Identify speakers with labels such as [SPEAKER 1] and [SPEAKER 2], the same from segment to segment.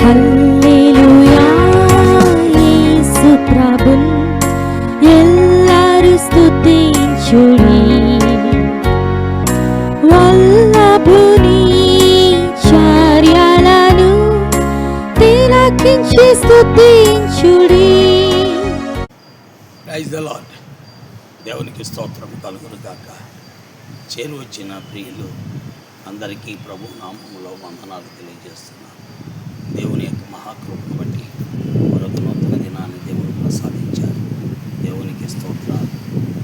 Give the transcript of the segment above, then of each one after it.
[SPEAKER 1] హల్లెలూయా యేసు ప్రభున్ ఎల్లరు స్తుతించుడి. వల్లభుని చర్యలను తిలకించి స్తుతించుడి.
[SPEAKER 2] Praise the Lord. దేవునికి స్తోత్రం కలుగును గాక. చేరు వచ్చిన ప్రియులు అందరికీ ప్రభు నామములో వందనాలు తెలియజేస్తున్నాను. దేవుని యొక్క మహాకృపను బట్టి మరొక నూతన దినాన్ని దేవుడు ప్రసాదించారు. దేవునికి స్తోత్రాలు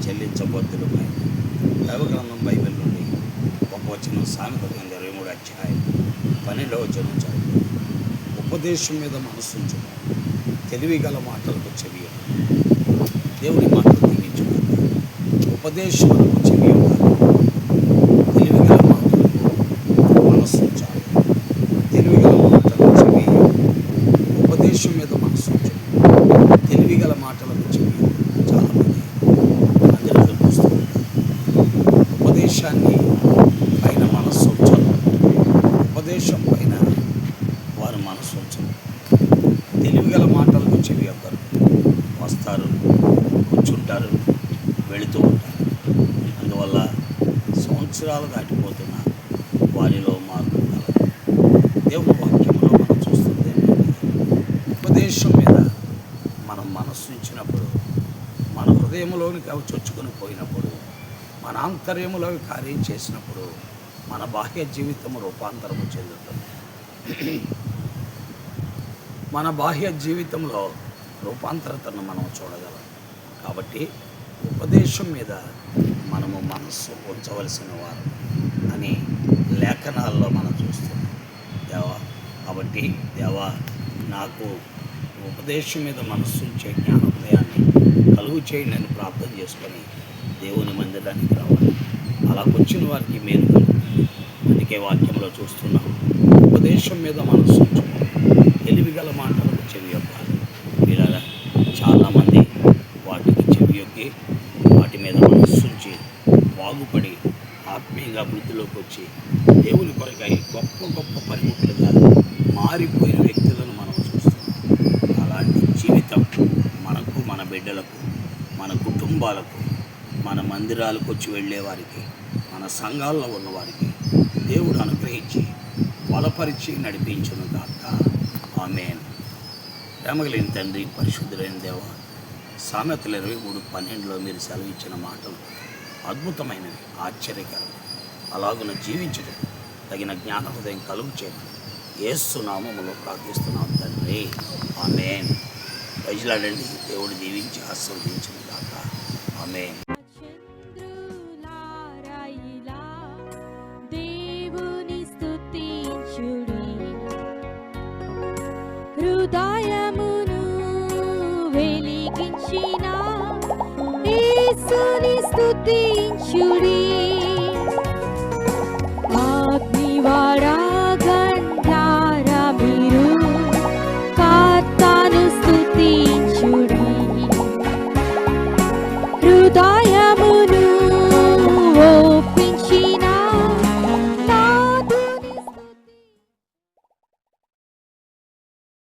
[SPEAKER 2] చెల్లించబద్దులమైన దైవగ్రంథం బైబిల్ నుండి ఒక వచనం సామెత 23 అధ్యాయం 12వ వచనం చదువు. ఉపదేశం మీద మనస్సుంచు, తెలివి గల మాటలకు చెవి. దేవుని మాటలు దీవించుకుంటారు. ఉపదేశములకు చెవి తెలివి గల మాటలకు మనస్సుంచాలి. తెలివి గల మాటలకు చెవి. ఉపదేశం మీద మనస్సుంచు, తెలివి గల మాటలకు చెవి. చాలామంది అందరితో చూస్తూ ఉంటారు. ఉపదేశాన్ని పైన మనస్సు ఉంచాలి. ఉపదేశం పైన వారు మనస్సు ఉంచాలి. తెలివి గల మాటలకు చెవి అవ్వరు. వస్తారు, కూర్చుంటారు, వెళుతూ ఉంటారు. అందువల్ల సంవత్సరాలు దాటిపోతున్న వారిలో మార్పు కలదు. దేవుని వాక్యంలో మనం చూస్తుంది ఉపదేశం మీద మనం మనస్సు ఇచ్చినప్పుడు, మన హృదయంలోనికి అవి చొచ్చుకొని పోయినప్పుడు, మన ఆంతర్యములో కార్యం చేసినప్పుడు మన బాహ్య జీవితం రూపాంతరము చెందుతుంది. మన బాహ్య జీవితంలో రూపాంతరతను మనం చూడగలం. కాబట్టి ఉపదేశం మీద మనము మనస్సు ఉంచవలసిన వారు అని లేఖనాల్లో మనం చూస్తున్నాం. కాబట్టి దేవా నాకు ఉపదేశం మీద మనస్సు ఉంచే జ్ఞానోదయాన్ని కలుగు చేయండి అని ప్రార్థన చేసుకొని దేవుని మందిరానికి రావాలి. అలా వచ్చిన వారికి మేలు కలుగుతుంది. అందుకే వాక్యంలో చూస్తున్నాం, ఉపదేశం మీద మనస్సు ఉంచు, తెలివి గల మాటలకు చెవి యొక్కాలి. ఇలా చాలామంది వాటికి చెవి యొక్కి వాటి మీద మనస్సుంచి బాగుపడి ఆత్మీయంగా వృద్ధిలోకి వచ్చి దేవుని కొరకై గొప్ప గొప్ప పరిముఖులుగా మారిపోయిన వ్యక్తులను మనం చూస్తున్నాం. అలాంటి జీవితం మనకు, మన బిడ్డలకు, మన కుటుంబాలకు, మన మందిరాలకు వచ్చి వెళ్ళేవారికి, మన సంఘాల్లో ఉన్నవారికి దేవుడు అనుగ్రహించి బలపరిచి నడిపించును గాక. ఆమేన్. ప్రేమగలిగిన తండ్రి, పరిశుద్ధులైన దేవ, సామెతలు 23:12లో మీరు సెలవిచ్చిన మాటలు అద్భుతమైనవి, ఆశ్చర్యకరమైనవి. అలాగున జీవించడం తగిన జ్ఞాన హృదయం కలుగు చేయమని యేసు నామములో ప్రార్థిస్తున్నాం తండ్రి. ఆమేన్. ప్రజలాడండి. దేవుడు దీవించి ఆశీర్వదించిన గాక. ఆమేన్.
[SPEAKER 1] దేవుని స్తుతించుడి. హృదయమును వెలిగించిన యేసుని స్తుతించుడి. అగ్నివాడా గంధారా మీరు కర్తను స్తుతించుడి. హృదయ